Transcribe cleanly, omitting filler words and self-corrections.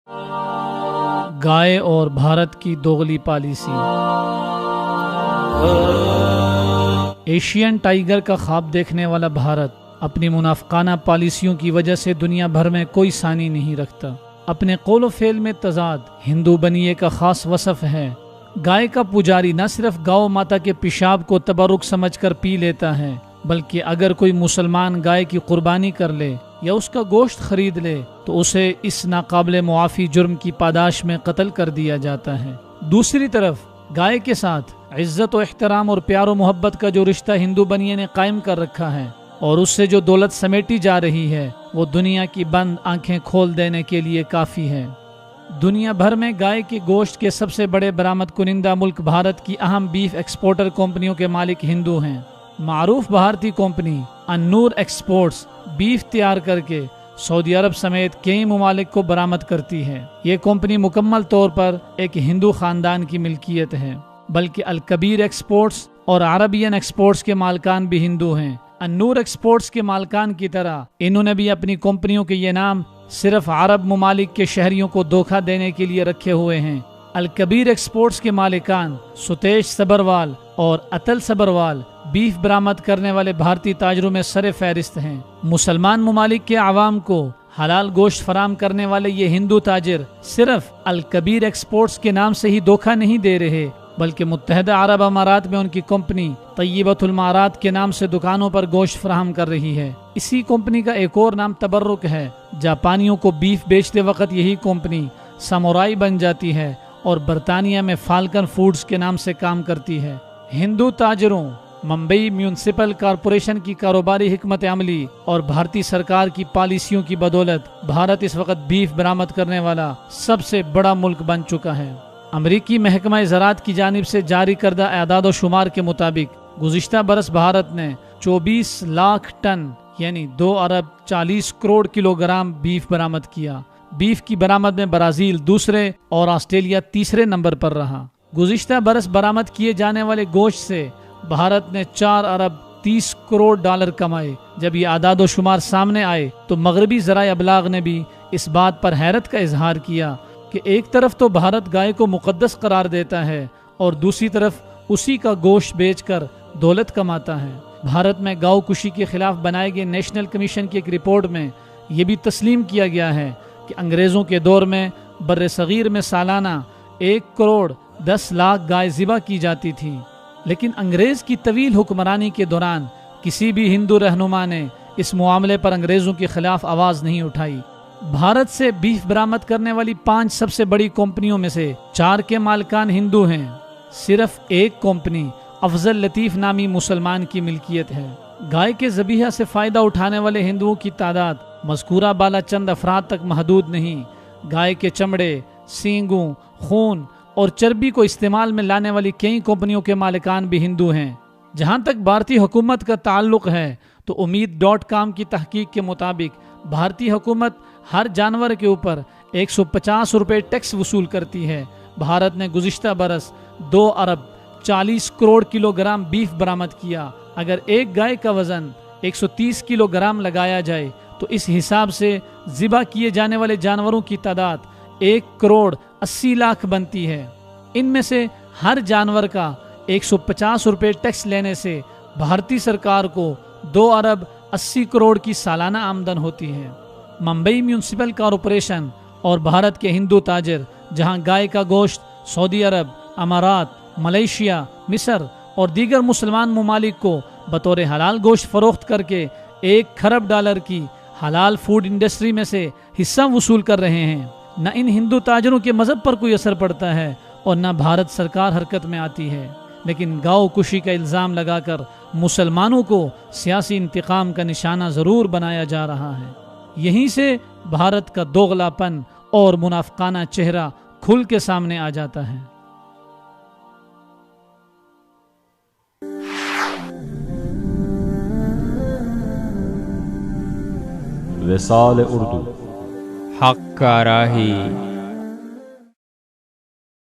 گائے اور بھارت کی دوغلی policy. Asian tiger کا خواب دیکھنے والا بھارت اپنی منافقانہ پالیسیوں کی وجہ سے دنیا بھر میں کوئی ثانی نہیں رکھتا۔ اپنے قول و فعل میں تضاد ہندو بنیے کا خاص وصف ہے۔ گائے کا پجاری نہ صرف گاؤ ماتا کے پیشاب کو تبرک سمجھ کر پی لیتا ہے، بلکہ اگر کوئی مسلمان گائے کی قربانی کر لے یا اس کا گوشت خرید لے تو اسے اس ناقابل معافی جرم کی پاداش میں قتل کر دیا جاتا ہے۔ دوسری طرف گائے کے ساتھ عزت و احترام اور پیار و محبت کا جو رشتہ ہندو بنیے نے قائم کر رکھا ہے اور اس سے جو دولت سمیٹی جا رہی ہے وہ دنیا کی بند آنکھیں کھول دینے کے لیے کافی ہے۔ دنیا بھر میں گائے کے گوشت کے سب سے بڑے برآمد کنندہ ملک بھارت کی اہم بیف ایکسپورٹر کمپنیوں کے مالک ہندو ہیں۔ معروف بھارتی کمپنی انور ایکسپورٹس بیف تیار کر کے سعودی عرب سمیت کئی ممالک کو برآمد کرتی ہے۔ یہ کمپنی مکمل طور پر ایک ہندو خاندان کی ملکیت ہے، بلکہ الکبیر ایکسپورٹس اور عربین ایکسپورٹس کے مالکان بھی ہندو ہیں۔ انور ایکسپورٹس کے مالکان کی طرح انہوں نے بھی اپنی کمپنیوں کے یہ نام صرف عرب ممالک کے شہریوں کو دھوکہ دینے کے لیے رکھے ہوئے ہیں۔ الکبیر ایکسپورٹس کے مالکان ستیش سبروال اور اتل سبروال بیف برآمد کرنے والے بھارتی تاجروں میں سر فہرست ہیں۔ مسلمان ممالک کے عوام کو حلال گوشت فراہم کرنے والے یہ ہندو تاجر صرف الکبیر ایکسپورٹس کے نام سے ہی دھوکہ نہیں دے رہے، بلکہ متحدہ عرب امارات میں ان کی کمپنی طیبۃ المارات کے نام سے دکانوں پر گوشت فراہم کر رہی ہے۔ اسی کمپنی کا ایک اور نام تبرک ہے۔ جاپانیوں کو بیف بیچتے وقت یہی کمپنی سامورائی بن جاتی ہے اور برطانیہ میں فالکن فوڈز کے نام سے کام کرتی ہے۔ ہندو تاجروں، ممبئی میونسپل کارپوریشن کی کاروباری حکمت عملی اور بھارتی سرکار کی پالیسیوں کی بدولت بھارت اس وقت بیف برآمد کرنے والا سب سے بڑا ملک بن چکا ہے۔ امریکی محکمہ زراعت کی جانب سے جاری کردہ اعداد و شمار کے مطابق گزشتہ برس بھارت نے 24 لاکھ ٹن یعنی 2 ارب 40 کروڑ کلو گرام بیف برآمد کیا۔ بیف کی برآمد میں برازیل دوسرے اور آسٹریلیا تیسرے نمبر پر رہا۔ گزشتہ برس برآمد کیے جانے والے گوشت سے بھارت نے 4 ارب 30 کروڑ ڈالر کمائے۔ جب یہ اعداد و شمار سامنے آئے تو مغربی ذرائع ابلاغ نے بھی اس بات پر حیرت کا اظہار کیا کہ ایک طرف تو بھارت گائے کو مقدس قرار دیتا ہے اور دوسری طرف اسی کا گوشت بیچ کر دولت کماتا ہے۔ بھارت میں گاؤ کشی کے خلاف بنائے گئے نیشنل کمیشن کی ایک رپورٹ میں یہ بھی تسلیم کیا گیا ہے کہ انگریزوں کے دور میں بر صغیر میں سالانہ 1 کروڑ 10 لاکھ گائے ذبح کی جاتی تھی، لیکن انگریز کی طویل حکمرانی کے دوران کسی بھی ہندو رہنما نے اس معاملے پر انگریزوں کے خلاف آواز نہیں اٹھائی۔ بھارت سے بیف برآمد کرنے والی 5 سب سے بڑی کمپنیوں میں سے 4 کے مالکان ہندو ہیں۔ صرف ایک کمپنی افضل لطیف نامی مسلمان کی ملکیت ہے۔ گائے کے ذبیحہ سے فائدہ اٹھانے والے ہندوؤں کی تعداد مذکورہ بالا چند افراد تک محدود نہیں۔ گائے کے چمڑے، سینگوں، خون اور چربی کو استعمال میں لانے والی کئی کمپنیوں کے مالکان بھی ہندو ہیں۔ جہاں تک بھارتی حکومت کا تعلق ہے تو امید.com کی تحقیق کے مطابق بھارتی حکومت ہر جانور کے اوپر 150 روپے ٹیکس وصول کرتی ہے۔ بھارت نے گزشتہ برس 2 ارب 40 کروڑ کلو گرام بیف برآمد کیا۔ اگر ایک گائے کا وزن 130 کلو گرام لگایا جائے تو اس حساب سے ذبح کیے جانے والے جانوروں کی تعداد 1 کروڑ 80 لاکھ بنتی ہے۔ ان میں سے ہر جانور کا 150 روپے ٹیکس لینے سے بھارتی سرکار کو 2 ارب 80 کروڑ کی سالانہ آمدن ہوتی ہے۔ ممبئی میونسپل کارپوریشن اور بھارت کے ہندو تاجر جہاں گائے کا گوشت سعودی عرب، امارات، ملیشیا، مصر اور دیگر مسلمان ممالک کو بطور حلال گوشت فروخت کر کے 1 کھرب ڈالر کی حلال فوڈ انڈسٹری میں سے حصہ وصول کر رہے ہیں، نہ ان ہندو تاجروں کے مذہب پر کوئی اثر پڑتا ہے اور نہ بھارت سرکار حرکت میں آتی ہے، لیکن گاؤ کشی کا الزام لگا کر مسلمانوں کو سیاسی انتقام کا نشانہ ضرور بنایا جا رہا ہے۔ یہیں سے بھارت کا دوغلا پن اور منافقانہ چہرہ کھل کے سامنے آ جاتا ہے۔ وصال اردو، حق کا راہی